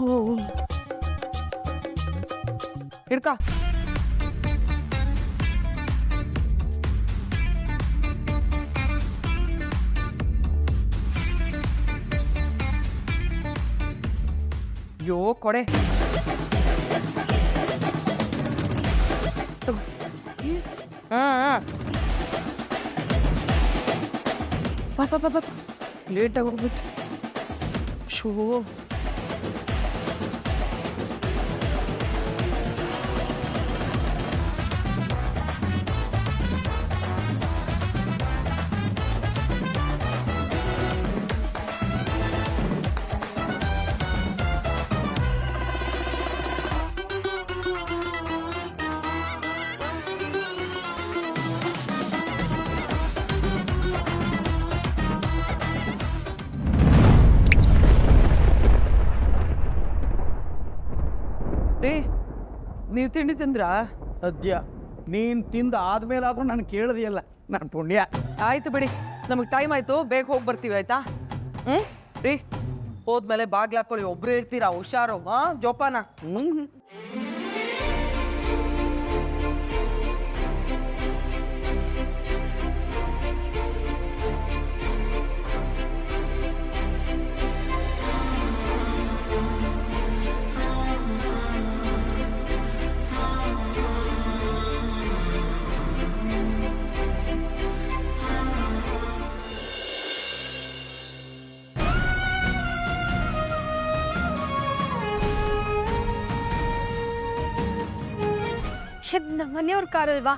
ಓ ಹಿಡ್ಕ. ಯೋ ಕೊಡೆ ತಗೋ. ಬಾ ಲೇಟಾಗಿ ಹೋಗ್ಬಿಟ್ಟು ಶೋ. ರೀ ನೀವು ತಿಂಡಿ ತಿಂದ್ರಾ? ಸದ್ಯ ನೀನು ತಿಂದ ಆದ್ಮೇಲಾದ್ರೂ ನಾನು ಕೇಳಿದೆಯಲ್ಲ, ನಾನು ಪುಣ್ಯ. ಆಯ್ತು ಬಿಡಿ, ನಮಗೆ ಟೈಮ್ ಆಯ್ತು, ಬೇಗ ಹೋಗಿ ಬರ್ತೀವಿ ಆಯ್ತಾ? ರೀ ಹೋದ್ಮೇಲೆ ಬಾಗ್ಲ ಹಾಕೊಳ್ಳಿ, ಒಬ್ರೇ ಇರ್ತೀರಾ, ಹುಷಾರು. ಜೋಪಾನ. ನಮ್ಮ ಮನೆಯವ್ರ ಕಾರಲ್ವಾ?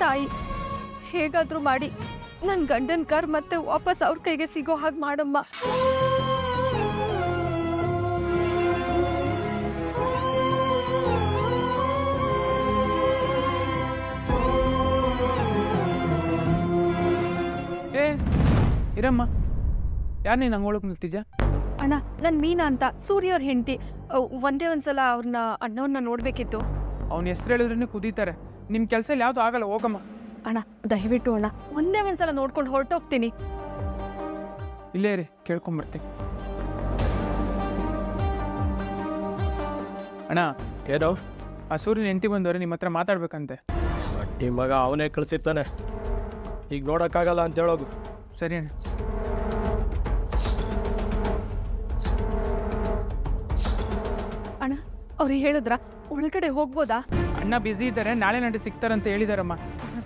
ತಾಯಿ, ಹೇಗಾದ್ರೂ ಮಾಡಿ ನನ್ ಗಂಡನ್ ಕಾರ್ ಮತ್ತೆ ವಾಪಸ್ ಅವ್ರ ಕೈಗೆ ಸಿಗೋ ಹಾಗೆ ಮಾಡಮ್ಮ. ಇರಮ್ಮ, ಯಾರು ನೀನು ಹಂಗೆ ಒಳಗೆ ನಿಲ್ತಿದ್ಯಾ? ಅಣ್ಣ, ನನ್ ಮೀನಾ ಅಂತ, ಸೂರ್ಯ ಅವ್ರ ಹೆಂಡತಿ. ಒಂದೇ ಒಂದ್ಸಲ ಅವ್ರನ್ನ ಅಣ್ಣವ್ರನ್ನ ನೋಡ್ಬೇಕಿತ್ತು. ಅವ್ನ ಹೆಸರು ಹೇಳಿದ್ರೂ ಕುದೀತಾರೆ. ನಿಮ್ಮ ಕೆಲಸ ಯಾವುದು ಆಗಲ್ಲ, ಹೋಗಮ್ಮ. ಅಣ್ಣ ದಯವಿಟ್ಟು ಅಣ್ಣ, ಒಂದೇ ಒಂದ್ಸಲ ನೋಡ್ಕೊಂಡು ಹೊರಟೋಗ್ತೀನಿ. ಇಲ್ಲೇ ರೀ, ಕೇಳ್ಕೊಂಬರ್ತೀನಿ. ಅಣ್ಣ, ಏನೋ ಆ ಸೂರ್ಯನ ಹೆಂಡತಿ ಬಂದವ್ರೆ, ನಿಮ್ಮ ಹತ್ರ ಮಾತಾಡ್ಬೇಕಂತೆ. ಅಟ್ಟಿ ಮಗ ಅವನೇ ಕಳಿಸಿರ್ತಾನೆ, ಈಗ ನೋಡೋಕ್ಕಾಗಲ್ಲ ಅಂತ ಹೇಳೋದು. ಸರಿ ಅಣ್ಣ. ಅಣ್ಣ, ಅವ್ರಿಗೆ ಹೇಳಿದ್ರ ಒಳಗಡೆ ಹೋಗ್ಬೋದಾ? ಅಣ್ಣ ಬ್ಯುಸಿ ಇದ್ದಾರೆ, ನಾಳೆ ನಾಳೆ ಸಿಗ್ತಾರಂತ ಹೇಳಿದಾರಮ್ಮ.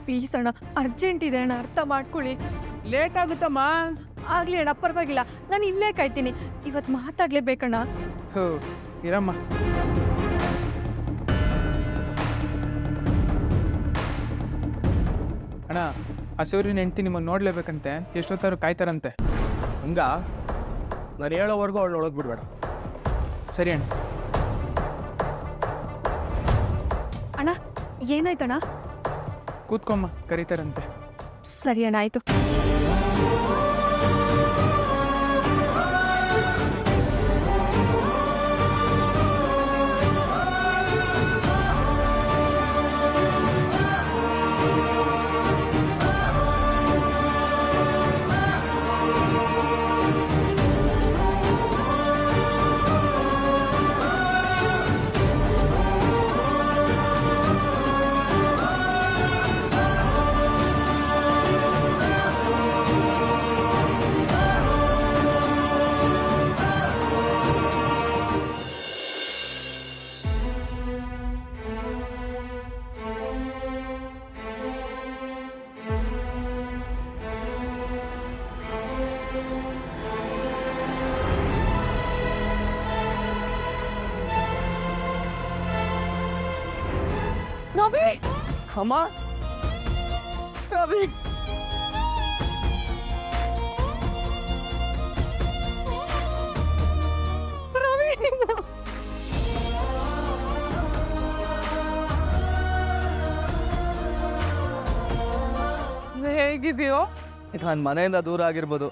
ಪ್ಲೀಸ್ ಅಣ್ಣ, ಅರ್ಜೆಂಟ್ ಇದೆ ಅಣ್ಣ, ಅರ್ಥ ಮಾಡ್ಕೊಳ್ಳಿ. ಲೇಟ್ ಆಗುತ್ತಮ್ಮ. ಆಗ್ಲಿ ಅಣ್ಣ, ಪರವಾಗಿಲ್ಲ, ನಾನು ಇಲ್ಲೇ ಕಾಯ್ತೀನಿ. ಇವತ್ತು ಮಾತಾಡ್ಲೇಬೇಕಣ್ಣ. ಹೋ, ಇರಮ್ಮ. ಅಣ್ಣ, ಆ ಸೂರ್ಯನ ಹೆಂಡತಿ ನಿಮ್ಮನ್ನು ನೋಡ್ಲೇಬೇಕಂತೆ, ಎಷ್ಟೊತ್ತಾರು ಕಾಯ್ತಾರಂತೆ. ಹಂಗ ನಾನು ಹೇಳೋವರೆಗೂ ಅವಳು ಒಳಗೆ ಬಿಡಬೇಡ. ಸರಿ ಅಣ್ಣ. ಅಣ್ಣ, ಏನಾಯ್ತಣ್ಣ? ಕೂತ್ಕೊಮ್ಮ, ಕರೀತಾರಂತೆ. ಸರಿ ಅಣ್ಣ, ಆಯ್ತು. ರವಿ, ಅಮ್ಮ, ರವಿ, ರವಿ, ಹೇಗಿದೆಯೋ? ನಾನು ಮನೆಯಿಂದ ದೂರ ಆಗಿರ್ಬೋದು,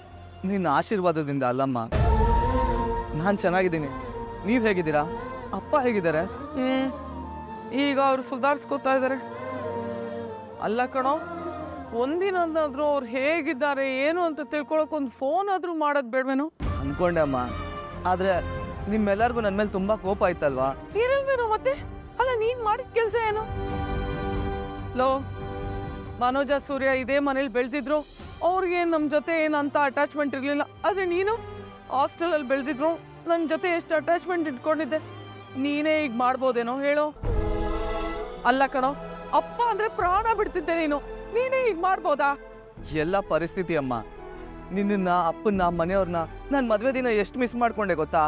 ನಿನ್ನ ಆಶೀರ್ವಾದದಿಂದ ಅಲ್ಲಮ್ಮ. ನಾನು ಚೆನ್ನಾಗಿದ್ದೀನಿ. ನೀವು ಹೇಗಿದ್ದೀರಾ? ಅಪ್ಪ ಹೇಗಿದ್ದಾರೆ? ಈಗ ಅವ್ರು ಸುಧಾರಿಸ್ಕೋತಾ ಇದ್ದಾರೆ. ಅಲ್ಲ ಕಣೋ, ಒಂದಿನಾದ್ರೂ ಅವ್ರು ಹೇಗಿದ್ದಾರೆ ಏನು ಅಂತ ತಿಳ್ಕೊಳಕ್ ಒಂದು ಫೋನ್ ಆದ್ರೂ ಮಾಡೋದ್ ಬೇಡ್ವೇನು? ಅನ್ಕೊಂಡೆ ಅಮ್ಮ, ಆದ್ರೆ ನಿಮ್ಮೆಲ್ಲರಿಗೂ ನನ್ನ ಮೇಲೆ ತುಂಬಾ ಕೋಪ ಆಯ್ತಲ್ವಾ? ಇರಲ್ವೇನೋ ಮತ್ತೆ? ಅಲ್ಲ ನೀನ್ ಮಾಡಿದ ಕೆಲ್ಸ ಏನು? ಲೋ, ಮನೋಜ ಸೂರ್ಯ ಇದೇ ಮನೇಲಿ ಬೆಳೆದಿದ್ರು, ಅವ್ರಿಗೆ ನಮ್ ಜೊತೆ ಏನಂತ ಅಟ್ಯಾಚ್ಮೆಂಟ್ ಇರ್ಲಿಲ್ಲ. ಆದ್ರೆ ನೀನು ಹಾಸ್ಟೆಲಲ್ಲಿ ಬೆಳೆದಿದ್ರು, ನನ್ನ ಜೊತೆ ಎಷ್ಟು ಅಟ್ಯಾಚ್ಮೆಂಟ್ ಇಟ್ಕೊಂಡಿದ್ದೆ. ನೀನೇ ಈಗ ಮಾಡ್ಬೋದೇನೋ ಹೇಳೋ? ಅಲ್ಲ ಕಣೋ, ಅಪ್ಪ ಅಂದ್ರೆ ಪ್ರಾಣ ಬಿಡ್ತಿದ್ದೆ ನೀನೇ ಈಗ ಮಾಡ್ಬೋದಾ? ಎಲ್ಲ ಪರಿಸ್ಥಿತಿ ಅಮ್ಮ. ನಿನ್ನ ಅಪ್ಪನ್ನ ಮನೆಯವ್ರನ್ನ ನಾನು ಮದ್ವೆ ದಿನ ಎಷ್ಟು ಮಿಸ್ ಮಾಡ್ಕೊಂಡೆ ಗೊತ್ತಾ?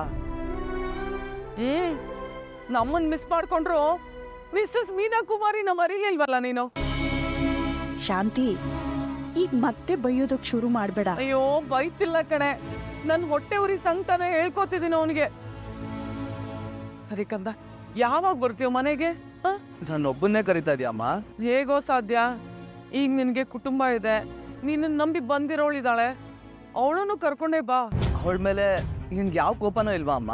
ನಮ್ಮನ್ ಮಿಸ್ ಮಾಡ್ಕೊಂಡ್ರು ಮಿಸ್ಸಸ್ ಮೀನಾ ಕುಮಾರಿ ನಮ್ಮ ಅರಿಲಿಲ್ವಲ್ಲ ನೀನು? ಶಾಂತಿ, ಈಗ ಮತ್ತೆ ಬೈಯೋದಕ್ ಶುರು ಮಾಡ್ಬೇಡ. ಅಯ್ಯೋ ಬೈತಿಲ್ಲ ಕಣೆ, ನನ್ ಹೊಟ್ಟೆ ಉರಿ ಸಂಕಟನ ಹೇಳ್ಕೊತಿದ್ದೀನಿ ಅವನಿಗೆ. ಸರಿ ಕಂದ, ಯಾವಾಗ ಬರ್ತೀವ ಮನೆಗೆ? ನನ್ನೊಬ್ಬನ್ನೇ ಕರಿತಾ ಇದೀಯಮ್ಮ? ಹೇಗೋ ಸಾಧ್ಯ? ಈಗ ನಿನ್ಗೆ ಕುಟುಂಬ ಇದೆ, ನಿನ್ನ ನಂಬಿ ಬಂದಿರೋಳಿದಾಳೆ, ಅವಳನ್ನು ಕರ್ಕೊಂಡೇ ಬಾ. ಅವಳ ಮೇಲೆ ನಿನ್ಗೆ ಯಾವ ಕೋಪನೂ ಇಲ್ವಾ ಅಮ್ಮ?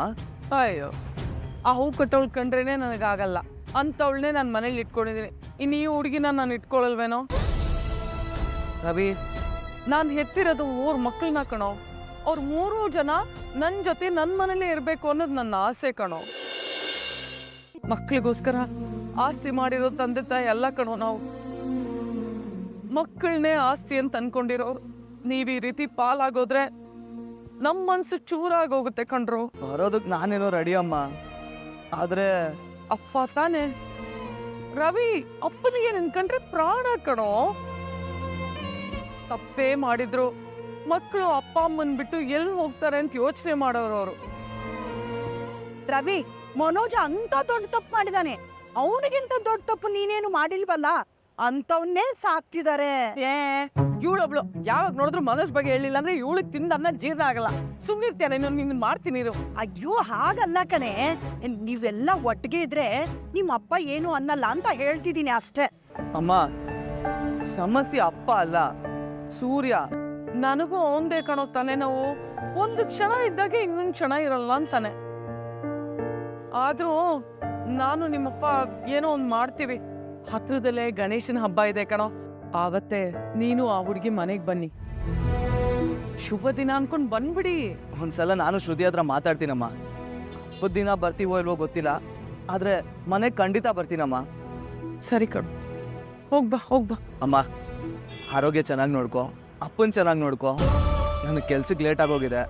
ಅಯ್ಯೋ, ಆ ಹೂ ಕಟ್ಟೋಳ್ ಕಂಡ್ರೇನೆ ನನಗಾಗಲ್ಲ ಅಂತವಳನ್ನೇ ನಾನು ಮನೇಲಿ ಇಟ್ಕೊಂಡಿದ್ದೀನಿ. ಇನ್ನು ಈ ಹುಡುಗಿನ ನಾನು ಇಟ್ಕೊಳಲ್ವೇನೋ? ರವಿ, ನಾನು ಹೆತ್ತಿರೋದು 3 ಮಕ್ಕಳನ್ನ ಕಣೋ. ಅವ್ರು 3 ಜನ ನನ್ನ ಜೊತೆ ನನ್ನ ಮನೇಲೇ ಇರಬೇಕು ಅನ್ನೋದು ನನ್ನ ಆಸೆ ಕಣೋ. ಮಕ್ಕಳಿಗೋಸ್ಕರ ಆಸ್ತಿ ಮಾಡಿರೋ ತಂದೆ ತಾಯಿ ಎಲ್ಲ ಕಣೋ ನಾವು. ಮಕ್ಕಳನ್ನೇ ಆಸ್ತಿ ಅಂತ ಅನ್ಕೊಂಡಿರೋರು ನೀವ್ ಈ ರೀತಿ ಪಾಲಾಗೋದ್ರೆ ನಮ್ಮ ಮನ್ಸು ಚೂರಾಗೋಗುತ್ತೆ ಕಣ್ರು. ಬರೋದಕ್ ನಾನೇನೋ ರೆಡಿ ಅಮ್ಮ, ಆದ್ರೆ ಅಪ್ಪ ತಾನೆ ರವಿ, ಅಪ್ಪನಿಗೆ ನಿನ್ಕಂಡ್ರೆ ಪ್ರಾಣ ಕಣೋ. ತಪ್ಪೇ ಮಾಡಿದ್ರು ಮಕ್ಕಳು ಅಪ್ಪ ಅಮ್ಮನ್ ಬಿಟ್ಟು ಎಲ್ಲಿ ಹೋಗ್ತಾರೆ ಅಂತ ಯೋಚನೆ ಮಾಡೋರು ಅವರು. ರವಿ, ಮನೋಜ ಅಂತ ದೊಡ್ಡ ತಪ್ಪು ಮಾಡಿದಾನೆ. ಅವನಿಗಿಂತ ದೊಡ್ಡ ತಪ್ಪು ನೀನೇನು ಮಾಡಿಲ್ವಲ್ಲ, ಅಂತವನ್ನೇ ಸಾಕ್ತಿದ್ದಾರೆ. ಇವಳೊಬ್ಳು ಯಾವಾಗ ನೋಡಿದ್ರು ಮನೋಜ್ ಬಗ್ಗೆ ಹೇಳಿಲ್ಲ ಅಂದ್ರೆ ಇವಳಿಗೆ ತಿಂದ ಅನ್ನ ಜೀರ್ಣ ಆಗಲ್ಲ. ಸುಮ್ನಿರ್ತೇನೆ, ನಿನ್ನ ಮಾಡ್ತೀನಿ ಇರು. ಅಯ್ಯೋ ಹಾಗಲ್ಲ ಕಣೆ, ನೀವೆಲ್ಲ ಒಟ್ಟಿಗೆ ಇದ್ರೆ ನಿಮ್ಮ ಅಪ್ಪ ಏನು ಅನ್ನಲ್ಲ ಅಂತ ಹೇಳ್ತಿದ್ದೀನಿ ಅಷ್ಟೇ. ಅಮ್ಮ, ಸಮಸ್ಯೆ ಅಪ್ಪ ಅಲ್ಲ, ಸೂರ್ಯ. ನನಗೂ ಅವಂದೇ ಕಣೋ ತಾನೆ. ನಾವು ಒಂದು ಕ್ಷಣ ಇದ್ದಾಗ ಇನ್ನೊಂದು ಕ್ಷಣ ಇರಲ್ಲ ಅಂತಾನೆ. ಆದ್ರೂ ನಾನು ನಿಮ್ಮಪ್ಪ ಏನೋ ಒಂದ್ ಮಾಡ್ತೀವಿ. ಹತ್ರದಲ್ಲೇ ಗಣೇಶನ ಹಬ್ಬ ಇದೆ ಕಣೋ. ಆವತ್ತೇ ನೀನು ಆ ಹುಡುಗಿ ಮನೆಗ್ ಬನ್ನಿ, ಶುಭ ದಿನ ಅನ್ಕೊಂಡ್ ಬಂದ್ಬಿಡಿ. ಒಂದ್ಸಲ ನಾನು ಶ್ರುತಿ ಹತ್ರ ಮಾತಾಡ್ತೀನಮ್ಮ. ಹಬ್ಬದ ದಿನ ಬರ್ತೀವೋ ಇಲ್ವೋ ಗೊತ್ತಿಲ್ಲ, ಆದ್ರೆ ಮನೆಗೆ ಖಂಡಿತ ಬರ್ತೀನಮ್ಮ. ಸರಿ ಕಣೋ, ಹೋಗ್ಬಾ ಹೋಗ್ಬಾ. ಅಮ್ಮ, ಆರೋಗ್ಯ ಚೆನ್ನಾಗಿ ನೋಡ್ಕೊ, ಅಪ್ಪನ್ ಚೆನ್ನಾಗಿ ನೋಡ್ಕೊ. ನನಗೆ ಕೆಲ್ಸಕ್ಕೆ ಲೇಟ್ ಆಗೋಗಿದೆ,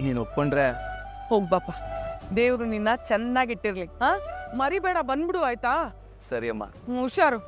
ನೀನು ಒಪ್ಕೊಂಡ್ರೆ ಹೋಗ್ಬಾಪ. ದೇವ್ರು ನಿನ್ನ ಚೆನ್ನಾಗಿಟ್ಟಿರ್ಲಿ. ಮರಿಬೇಡ, ಬಂದ್ಬಿಡು ಆಯ್ತಾ? ಸರಿ ಅಮ್ಮ. ಹುಷಾರು.